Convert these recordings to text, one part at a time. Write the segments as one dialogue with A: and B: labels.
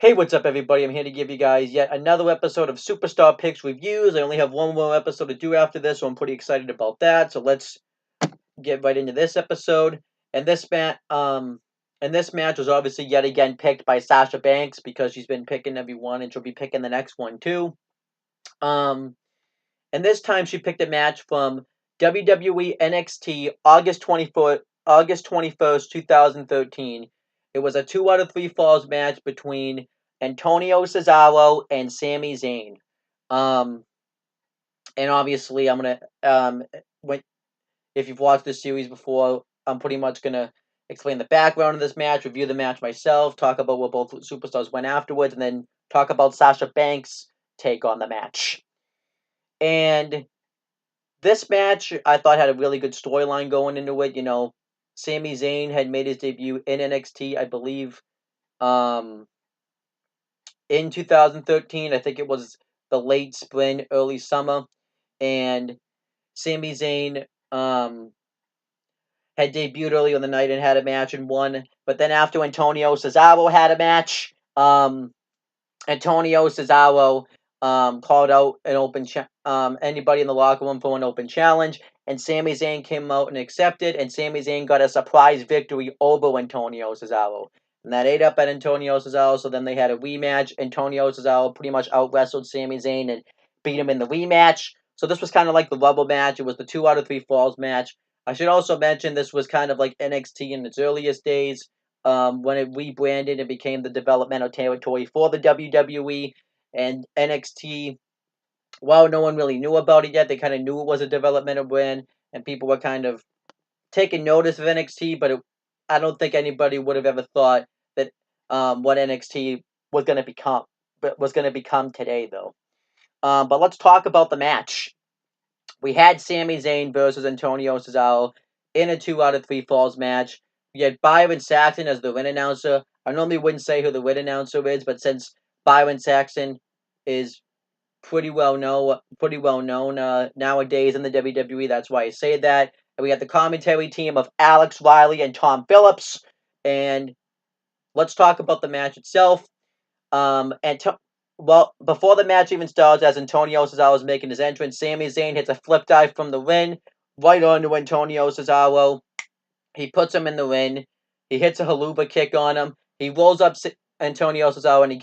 A: Hey, what's up, everybody? I'm here to give you guys yet another episode of Superstar Picks Reviews. I only have one more episode to do after this, so I'm pretty excited about that. So let's get right into this episode. And this match was obviously yet again picked by Sasha Banks because she's been picking every one, and she'll be picking the next one too. Um, and this time she picked a match from WWE NXT August 21st, 2013. It was a 2 out of 3 falls match between Antonio Cesaro and Sami Zayn. And obviously I'm gonna if you've watched this series before, I'm pretty much gonna explain the background of this match, review the match myself, talk about what both superstars went afterwards, and then talk about Sasha Banks' take on the match. And this match, I thought, had a really good storyline going into it. You know, Sami Zayn had made his debut in NXT, I believe, in 2013. I think it was the late spring, early summer. And Sami Zayn had debuted early on the night and had a match and won. But then after Antonio Cesaro had a match, Antonio Cesaro called out an anybody in the locker room for an open challenge, and Sami Zayn came out and accepted, and Sami Zayn got a surprise victory over Antonio Cesaro. And that ate up at Antonio Cesaro, so then they had a rematch. Antonio Cesaro pretty much out-wrestled Sami Zayn and beat him in the rematch. So this was kind of like the rubber match. It was the 2 out of 3 falls match. I should also mention this was kind of like NXT in its earliest days. When it rebranded and became the developmental territory for the WWE, and NXT, while no one really knew about it yet, they kind of knew it was a developmental brand, and people were kind of taking notice of NXT, but I don't think anybody would have ever thought that what NXT was going to become today, though. But let's talk about the match. We had Sami Zayn versus Antonio Cesaro in a 2 out of 3 falls match. We had Byron Saxton as the ring announcer. I normally wouldn't say who the ring announcer is, but since Byron Saxton is pretty well known nowadays in the WWE, that's why I say that. And we had the commentary team of Alex Riley and Tom Phillips. And let's talk about the match itself. Before the match even starts, as Antonio Cesaro is making his entrance, Sami Zayn hits a flip dive from the ring right onto Antonio Cesaro. He puts him in the ring. He hits a haluva kick on him. He rolls up Antonio Cesaro and he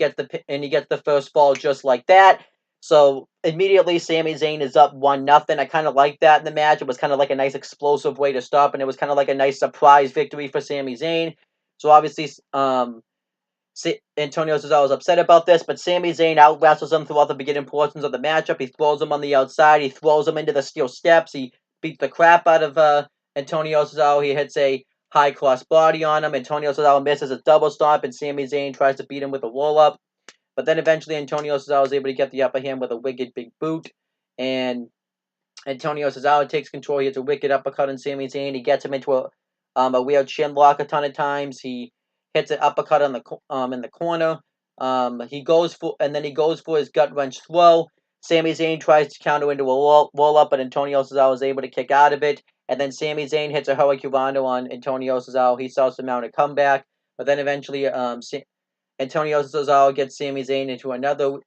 A: gets the first fall just like that. So immediately Sami Zayn is up 1-0. I kind of like that in the match. It was kind of like a nice explosive way to stop, and it was kind of like a nice surprise victory for Sami Zayn. So obviously, Antonio Cesaro is upset about this, but Sami Zayn out-wrestles him throughout the beginning portions of the matchup. He throws him on the outside. He throws him into the steel steps. He beats the crap out of Antonio Cesaro. He hits a high cross body on him. Antonio Cesaro misses a double stomp, and Sami Zayn tries to beat him with a roll-up. But then eventually Antonio Cesaro is able to get the upper hand with a wicked big boot. And Antonio Cesaro takes control. He hits a wicked uppercut on Sami Zayn. He gets him into a weird chin lock a ton of times. He hits an uppercut on in the corner. He goes for his gut wrench throw. Sami Zayn tries to counter into a roll up, but Antonio Cesaro is able to kick out of it. And then Sami Zayn hits a hurricanrana on Antonio Cesaro. He starts to mount a comeback, but then eventually Antonio Cesaro gets Sami Zayn into another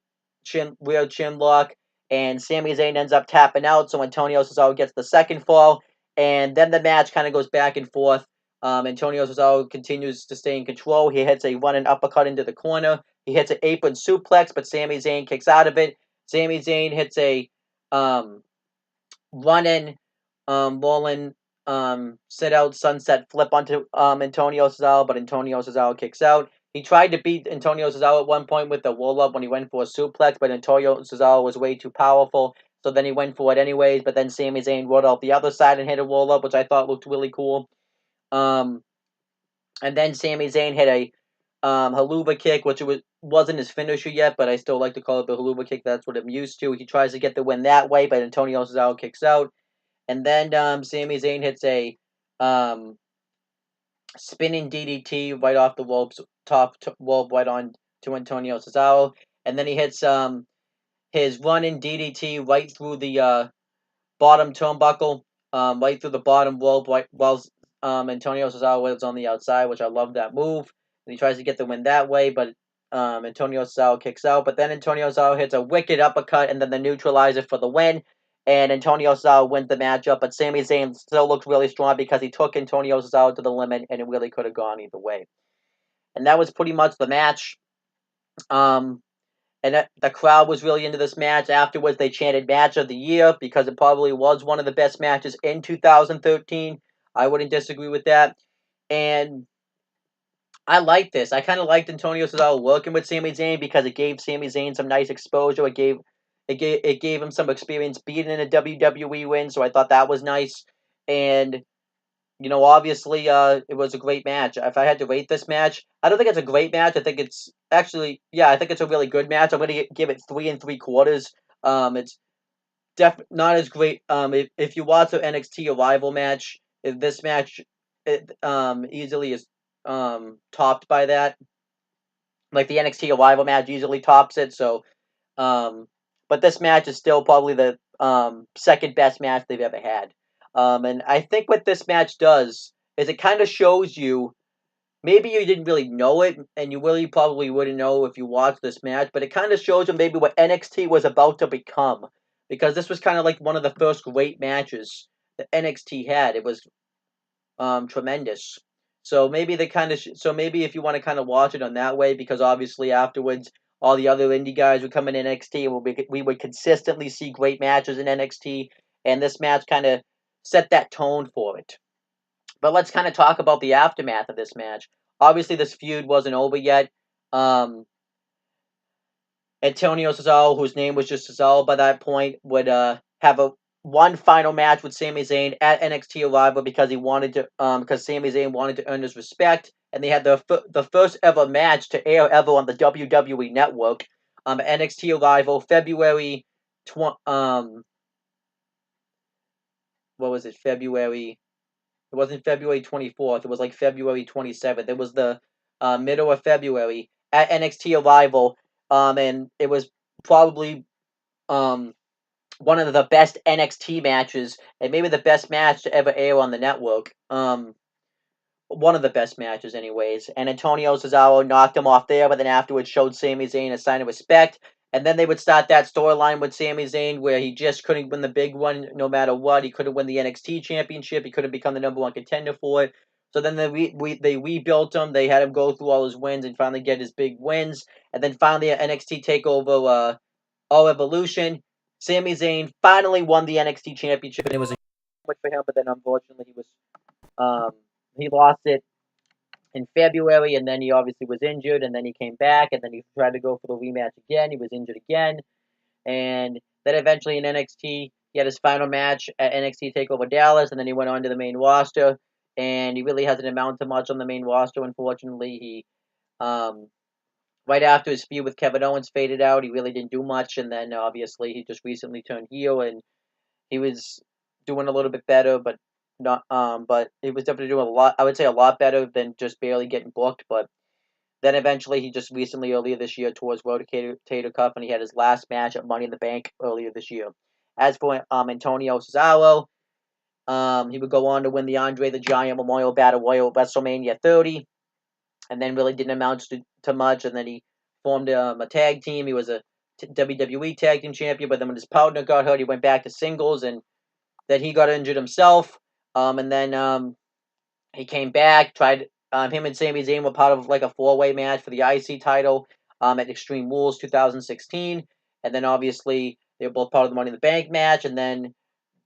A: weird chin lock, and Sami Zayn ends up tapping out. So Antonio Cesaro gets the second fall, and then the match kind of goes back and forth. Antonio Cesaro continues to stay in control. He hits a running uppercut into the corner. He hits an apron suplex, but Sami Zayn kicks out of it. Sami Zayn hits a running, rolling, sit out sunset flip onto Antonio Cesaro, but Antonio Cesaro kicks out. He tried to beat Antonio Cesaro at one point with the roll-up when he went for a suplex, but Antonio Cesaro was way too powerful, so then he went for it anyways, but then Sami Zayn rolled out the other side and hit a roll-up, which I thought looked really cool. And then Sami Zayn hit a haluva kick, which wasn't his finisher yet, but I still like to call it the haluva kick. That's what I'm used to. He tries to get the win that way, but Antonio Cesaro kicks out. And then Sami Zayn hits a spinning DDT right off the top rope right on to Antonio Cesaro. And then he hits his running DDT right through the bottom turnbuckle, right through the bottom rope, while Antonio Cesaro was on the outside, which I love that move. And he tries to get the win that way, but Antonio Cesaro kicks out, but then Antonio Cesaro hits a wicked uppercut and then the neutralizer for the win. And Antonio Cesaro wins the matchup, but Sami Zayn still looks really strong because he took Antonio Cesaro to the limit, and it really could have gone either way. And that was pretty much the match. And the crowd was really into this match. Afterwards, they chanted "Match of the Year" because it probably was one of the best matches in 2013. I wouldn't disagree with that. And I like this. I kind of liked Antonio Cesaro working with Sami Zayn because it gave Sami Zayn some nice exposure. It gave him some experience being in a WWE win, so I thought that was nice. And obviously, it was a great match. If I had to rate this match, I don't think it's a great match. I think it's actually, yeah, I think it's a really good match. I'm gonna give it 3 3/4. It's not as great. If you watch the NXT Arrival match, this match, easily is topped by that. Like the NXT Arrival match easily tops it. So, but this match is still probably the second best match they've ever had. And I think what this match does is it kind of shows you. Maybe you didn't really know it, and you really probably wouldn't know if you watched this match, but it kind of shows you maybe what NXT was about to become. Because this was kind of like one of the first great matches that NXT had. It was tremendous. So maybe so maybe if you want to kind of watch it on that way, because obviously afterwards all the other indie guys would come in NXT, and we would consistently see great matches in NXT, and this match kind of set that tone for it. But let's kind of talk about the aftermath of this match. Obviously, this feud wasn't over yet. Antonio Cesaro, whose name was just Cesaro by that point, would have one final match with Sami Zayn at NXT Arrival because Sami Zayn wanted to earn his respect, and they had the first ever match to air ever on the WWE Network. NXT Arrival, February what was it? February. It wasn't February 24th. It was like February 27th. It was the middle of February at NXT Arrival, and it was probably one of the best NXT matches, and maybe the best match to ever air on the network. One of the best matches, anyways. And Antonio Cesaro knocked him off there, but then afterwards showed Sami Zayn a sign of respect. And then they would start that storyline with Sami Zayn where he just couldn't win the big one no matter what. He couldn't win the NXT championship. He couldn't become the number one contender for it. So then they rebuilt him. They had him go through all his wins and finally get his big wins. And then finally at NXT TakeOver All Evolution, Sami Zayn finally won the NXT championship. And it was a much for him, but then unfortunately he lost it in February, and then he obviously was injured, and then he came back, and then he tried to go for the rematch again. He was injured again, and then eventually in NXT, he had his final match at NXT TakeOver Dallas, and then he went on to the main roster, and he really hasn't amounted to much on the main roster, unfortunately. Right after his feud with Kevin Owens faded out, he really didn't do much, and then obviously he just recently turned heel, and he was doing a little bit better, but but he was definitely doing a lot. I would say a lot better than just barely getting booked. But then eventually, he just recently earlier this year towards World Tater Cup, and he had his last match at Money in the Bank earlier this year. As for Antonio Cesaro, he would go on to win the Andre the Giant Memorial Battle Royal at WrestleMania 30, and then really didn't amount to much. And then he formed a tag team. He was a WWE Tag Team Champion, but then when his partner got hurt, he went back to singles, and then he got injured himself. And then he came back, tried. Him and Sami Zayn were part of like a 4-way match for the IC title at Extreme Rules 2016. And then obviously they were both part of the Money in the Bank match. And then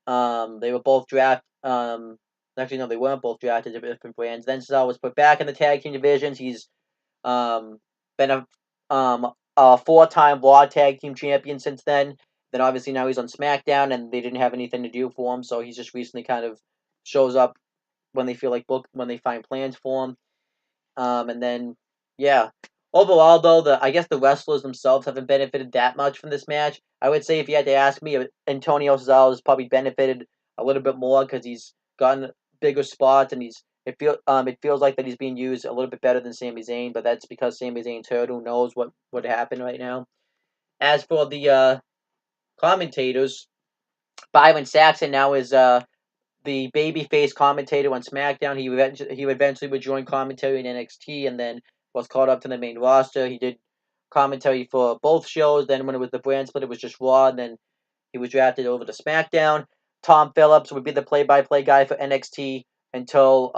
A: they were both drafted. Actually, no, they weren't both drafted to different brands. Then Cesaro was put back in the tag team divisions. He's been a 4-time Raw Tag Team Champion since then. Then obviously now he's on SmackDown, and they didn't have anything to do for him, so he's just recently kind of shows up when they feel like when they find plans for him. And then yeah, overall though, I guess the wrestlers themselves haven't benefited that much from this match. I would say if you had to ask me, Antonio Cesaro has probably benefited a little bit more because he's gotten bigger spots, and it feels like that he's being used a little bit better than Sami Zayn, but that's because Sami Zayn's hurt. Who knows what would happen right now? As for the commentators, Byron Saxton now is the babyface commentator on SmackDown. He eventually would join commentary in NXT, and then was called up to the main roster. He did commentary for both shows. Then when it was the brand split, it was just Raw, and then he was drafted over to SmackDown. Tom Phillips would be the play-by-play guy for NXT until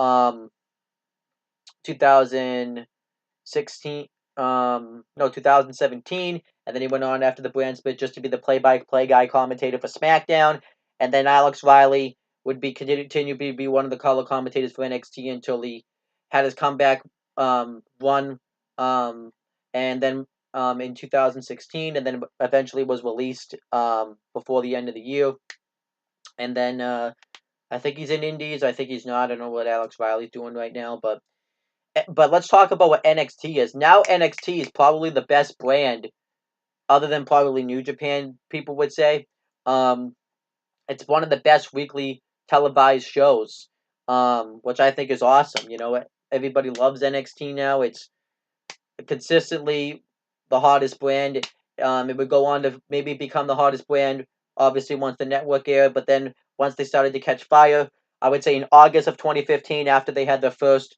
A: 2016, no, 2017, and then he went on after the brand split just to be the play-by-play guy commentator for SmackDown, and then Alex Riley would be continue to be one of the color commentators for NXT until he had his comeback run, and then in 2016, and then eventually was released before the end of the year, and then I think he's in Indies. I think he's not. I don't know what Alex Riley's doing right now, but let's talk about what NXT is. Now NXT is probably the best brand, other than probably New Japan, people would say. Um, it's one of the best weekly televised shows, which I think is awesome. You know, everybody loves NXT now. It's consistently the hottest brand. It would go on to maybe become the hottest brand, obviously, once the network aired, but then once they started to catch fire, I would say in August of 2015, after they had their first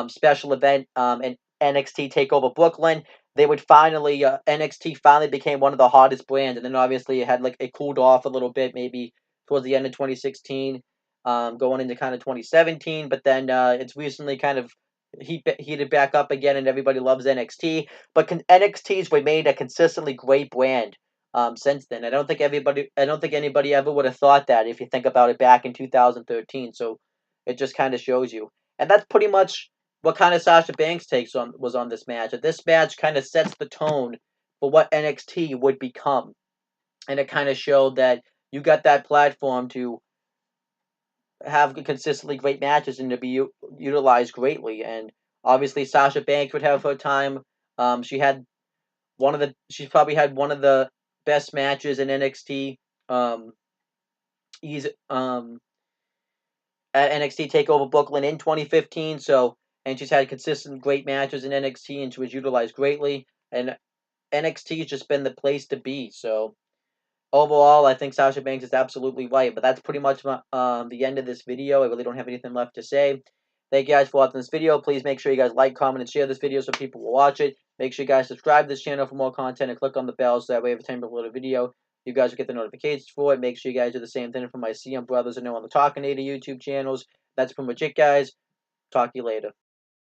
A: special event in NXT TakeOver Brooklyn, they would finally, NXT finally became one of the hottest brands, and then obviously it cooled off a little bit, maybe towards the end of 2016, going into kind of 2017, but then it's recently kind of heated back up again, and everybody loves NXT. But NXT's remained a consistently great brand since then. I don't think anybody ever would have thought that if you think about it back in 2013. So it just kind of shows you, and that's pretty much what kind of Sasha Banks was on this match. And this match kind of sets the tone for what NXT would become, and it kind of showed that you got that platform to have consistently great matches and to be utilized greatly. And obviously, Sasha Banks would have her time. She probably had one of the best matches in NXT. He's At NXT Takeover Brooklyn in 2015. So, and she's had consistent great matches in NXT, and she was utilized greatly. And NXT has just been the place to be. So overall, I think Sasha Banks is absolutely right. But that's pretty much the end of this video. I really don't have anything left to say. Thank you guys for watching this video. Please make sure you guys like, comment, and share this video so people will watch it. Make sure you guys subscribe to this channel for more content and click on the bell so that way every time I upload a video, you guys will get the notifications for it. Make sure you guys do the same thing for my CM brothers and No on the Talking 80 YouTube channels. That's pretty much it, guys. Talk to you later.